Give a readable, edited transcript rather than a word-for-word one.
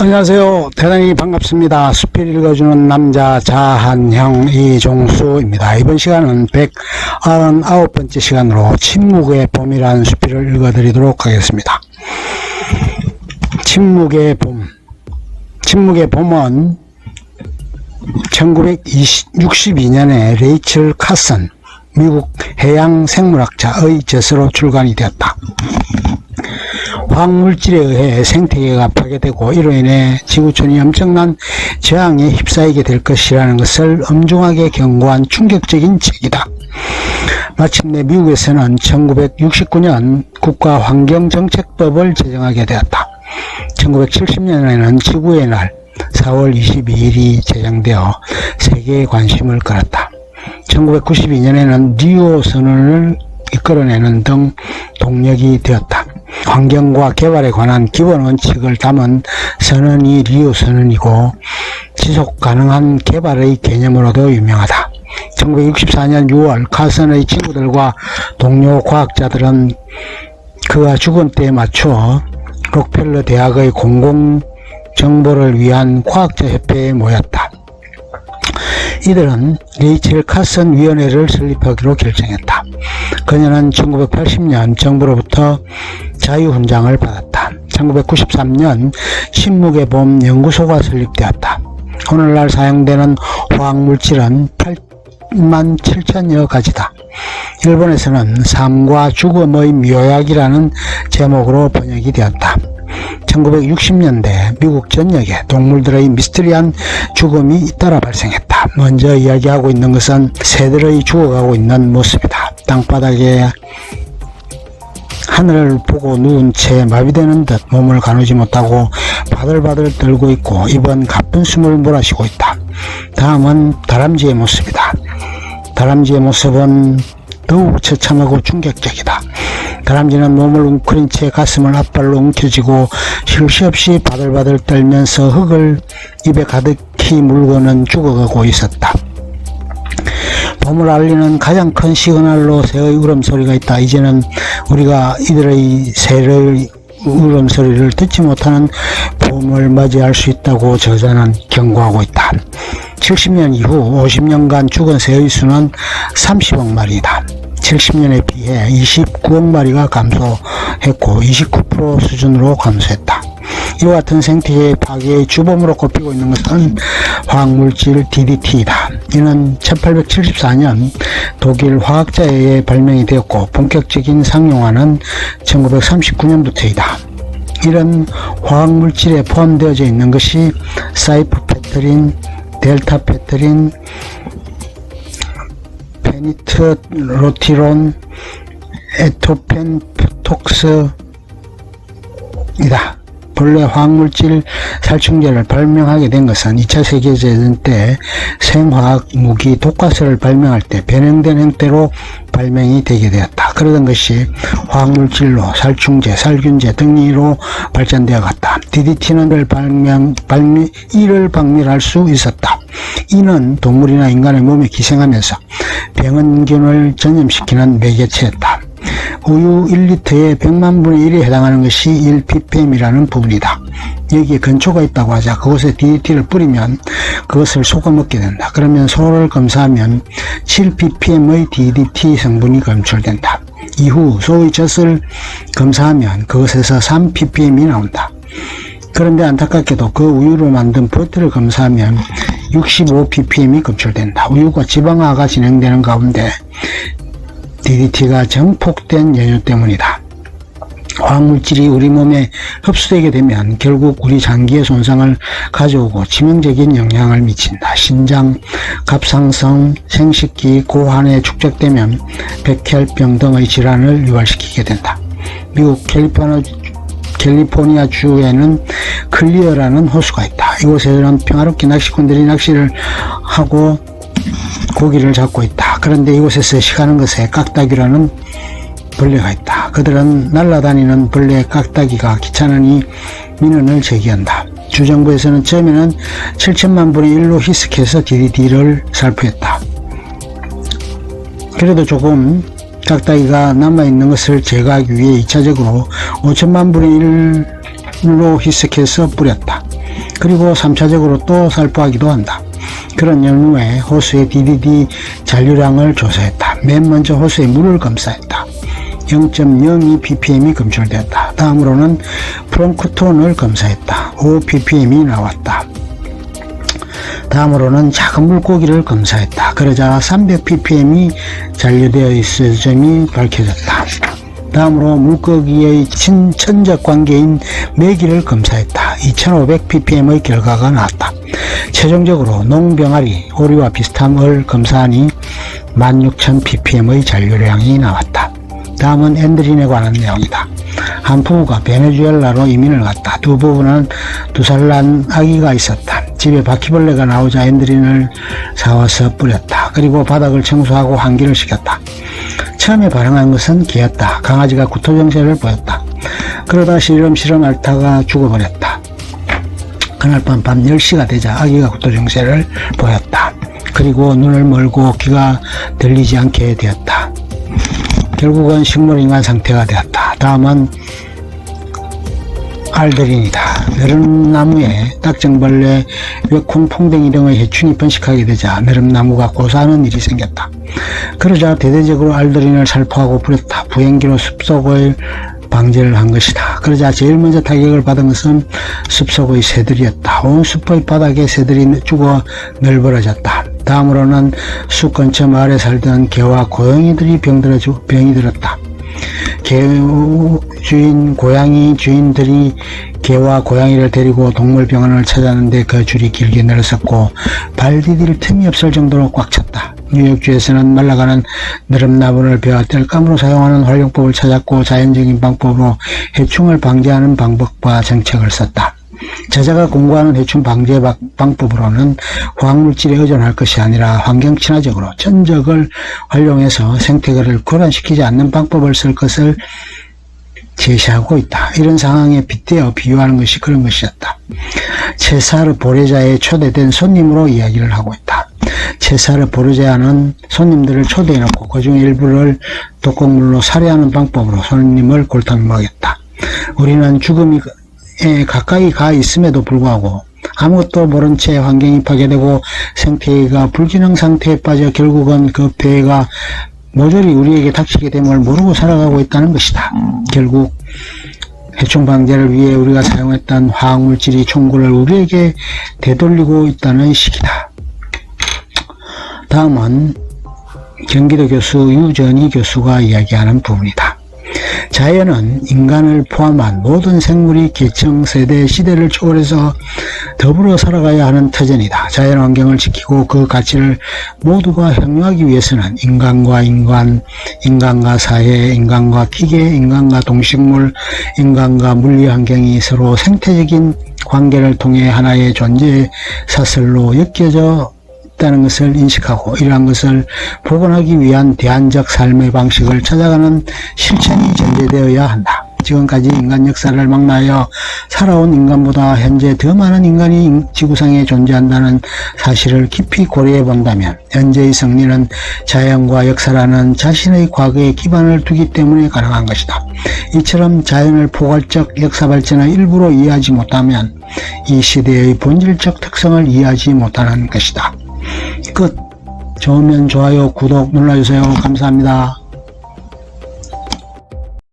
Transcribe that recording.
안녕하세요. 대단히 반갑습니다. 수필 읽어주는 남자 자한형 이종수입니다. 이번 시간은 199번째 시간으로 침묵의 봄이라는 수필을 읽어드리도록 하겠습니다. 침묵의 봄. 침묵의 봄은 1962년에 레이첼 카슨, 미국 해양생물학자의 저서로 출간이 되었다. 화학물질에 의해 생태계가 파괴되고 이로 인해 지구촌이 엄청난 재앙에 휩싸이게 될 것이라는 것을 엄중하게 경고한 충격적인 책이다. 마침내 미국에서는 1969년 국가환경정책법을 제정하게 되었다. 1970년에는 지구의 날 4월 22일이 제정되어 세계의 관심을 끌었다. 1992년에는 리오 선언을 이끌어내는 등 동력이 되었다. 환경과 개발에 관한 기본 원칙을 담은 선언이 리우 선언이고 지속 가능한 개발의 개념으로도 유명하다. 1964년 6월 카슨의 친구들과 동료 과학자들은 그가 죽은 때에 맞춰 록펠러 대학의 공공정보를 위한 과학자협회에 모였다. 이들은 레이첼 카슨 위원회를 설립하기로 결정했다. 그녀는 1980년 정부로부터 자유훈장을 받았다. 1993년 침묵의 봄 연구소가 설립되었다. 오늘날 사용되는 화학물질은 8만 7천여 가지다. 일본에서는 삶과 죽음의 묘약이라는 제목으로 번역이 되었다. 1960년대 미국 전역에 동물들의 미스터리한 죽음이 잇따라 발생했다. 먼저 이야기하고 있는 것은 새들의 죽어가고 있는 모습이다. 땅바닥에 하늘을 보고 누운 채 마비되는 듯 몸을 가누지 못하고 바들바들 떨고 있고 입은 가쁜 숨을 몰아쉬고 있다. 다음은 다람쥐의 모습이다. 다람쥐의 모습은 더욱 처참하고 충격적이다. 다람쥐는 몸을 웅크린 채 가슴을 앞발로 움켜쥐고 쉴 새 없이 바들바들 떨면서 흙을 입에 가득히 물고는 죽어가고 있었다. 봄을 알리는 가장 큰 시그널로 새의 울음소리가 있다. 이제는 우리가 이들의 새의 울음소리를 듣지 못하는 봄을 맞이할 수 있다고 저자는 경고하고 있다. 70년 이후 50년간 죽은 새의 수는 30억 마리이다. 70년에 비해 29억 마리가 감소했고 29% 수준으로 감소했다. 이와 같은 생태계의 파괴의 주범으로 꼽히고 있는 것은 화학물질 DDT이다. 이는 1874년 독일 화학자에 의해 발명이 되었고 본격적인 상용화는 1939년부터이다. 이런 화학물질에 포함되어져 있는 것이 사이프페트린, 델타페트린, 페니트로티론, 에토펜톡스이다. 본래 화학물질 살충제를 발명하게 된 것은 2차 세계대전 때 생화학 무기 독가스를 발명할 때 변형된 형태로 발명이 되게 되었다. 그러던 것이 화학물질로 살충제, 살균제 등으로 발전되어 갔다. DDT는 이를 박멸할 수 있었다. 이는 동물이나 인간의 몸에 기생하면서 병원균을 전염시키는 매개체였다. 우유 1리터에 100만 분의 1에 해당하는 것이 1ppm이라는 부분이다. 여기에 근초가 있다고 하자. 그곳에 DDT를 뿌리면 그것을 속아 먹게 된다. 그러면 소를 검사하면 7ppm의 DDT 성분이 검출된다. 이후 소의 젖을 검사하면 그것에서 3ppm이 나온다. 그런데 안타깝게도 그 우유로 만든 버터를 검사하면 65ppm이 검출된다. 우유가 지방화가 진행되는 가운데 DDT가 정폭된 연유 때문이다. 화학물질이 우리 몸에 흡수되게 되면 결국 우리 장기에 손상을 가져오고 치명적인 영향을 미친다. 신장, 갑상선, 생식기, 고환에 축적되면 백혈병 등의 질환을 유발시키게 된다. 미국 캘리포니아 주에는 클리어라는 호수가 있다. 이곳에는 평화롭게 낚시꾼들이 낚시를 하고 고기를 잡고 있다. 그런데 이곳에서 시가는 것에 깍다귀라는 벌레가 있다. 그들은 날아다니는 벌레 깍다귀가 귀찮으니 민원을 제기한다. 주정부에서는 처음에는 7천만 분의 1로 희석해서 DDT를 살포했다. 그래도 조금 깍다귀가 남아있는 것을 제거하기 위해 2차적으로 5천만 분의 1로 희석해서 뿌렸다. 그리고 3차적으로 또 살포하기도 한다. 그런 연후에 호수의 DDD 잔류량을 조사했다. 맨 먼저 호수의 물을 검사했다. 0.02 ppm이 검출되었다. 다음으로는 플랑크톤을 검사했다. 5 ppm이 나왔다. 다음으로는 작은 물고기를 검사했다. 그러자 300 ppm이 잔류되어 있을 점이 밝혀졌다. 다음으로 물고기의 친천적 관계인 메기를 검사했다. 2500 ppm의 결과가 나왔다. 최종적으로 농병아리, 오리와 비슷함을 검사하니 16,000 ppm의 잔류량이 나왔다. 다음은 앤드린에 관한 내용이다. 한 부부가 베네수엘라로 이민을 갔다. 두 부부는 2살 난 아기가 있었다. 집에 바퀴벌레가 나오자 앤드린을 사와서 뿌렸다. 그리고 바닥을 청소하고 환기를 시켰다. 처음에 반응한 것은 개였다. 강아지가 구토정세를 보였다. 그러다 시름시름 앓다가 죽어버렸다. 그날 밤 10시가 되자 아기가 구토정세를 보였다. 그리고 눈을 멀고 귀가 들리지 않게 되었다. 결국은 식물인간 상태가 되었다. 다음은 알드린이다. 느릅나무에 딱정벌레, 외콩, 풍뎅이 등의 해충이 번식하게 되자 느릅나무가 고사하는 일이 생겼다. 그러자 대대적으로 알드린을 살포하고 뿌렸다. 부행기로 숲속의 방제를 한 것이다. 그러자 제일 먼저 타격을 받은 것은 숲속의 새들이었다. 온 숲의 바닥에 새들이 죽어 널브러졌다. 다음으로는 숲 근처 마을에 살던 개와 고양이들이 병이 들었다. 고양이 주인들이 개와 고양이를 데리고 동물병원을 찾았는데 그 줄이 길게 늘었었고 발 디딜 틈이 없을 정도로 꽉 찼다. 뉴욕주에서는 말라가는 느릅나무를 베어 땔감으로 사용하는 활용법을 찾았고 자연적인 방법으로 해충을 방지하는 방법과 정책을 썼다. 저자가 공부하는 해충 방제 방법으로는 화학물질에 의존할 것이 아니라 환경친화적으로 전적을 활용해서 생태계를 교란시키지 않는 방법을 쓸 것을 제시하고 있다. 이런 상황에 빗대어 비유하는 것이 그런 것이었다. 체사르 보레자에 초대된 손님으로 이야기를 하고 있다. 체사르 보레자는 손님들을 초대해놓고 그 중 일부를 독극물로 살해하는 방법으로 손님을 골탕 먹였다. 우리는 죽음이 가까이 가 있음에도 불구하고 아무것도 모른 채 환경이 파괴되고 생태계가 불균형 상태에 빠져 결국은 그 폐해가 모조리 우리에게 닥치게 됨을 모르고 살아가고 있다는 것이다. 결국 해충 방제를 위해 우리가 사용했던 화학물질이 총구를 우리에게 되돌리고 있다는 식이다. 다음은 경기도 교수 유전희 교수가 이야기하는 부분이다. 자연은 인간을 포함한 모든 생물이 계층, 세대, 시대를 초월해서 더불어 살아가야 하는 터전이다. 자연환경을 지키고 그 가치를 모두가 향유하기 위해서는 인간과 인간, 인간과 사회, 인간과 기계, 인간과 동식물, 인간과 물리환경이 서로 생태적인 관계를 통해 하나의 존재의 사슬로 엮여져 있다는 것을 인식하고 이러한 것을 복원하기 위한 대안적 삶의 방식을 찾아가는 실천이 전제되어야 한다. 지금까지 인간 역사를 망라하여 살아온 인간보다 현재 더 많은 인간이 지구상에 존재한다는 사실을 깊이 고려해 본다면 현재의 승리는 자연과 역사라는 자신의 과거에 기반을 두기 때문에 가능한 것이다. 이처럼 자연을 포괄적 역사 발전의 일부로 이해하지 못하면 이 시대의 본질적 특성을 이해하지 못하는 것이다. 끝. 좋으면 좋아요, 구독 눌러주세요. 감사합니다.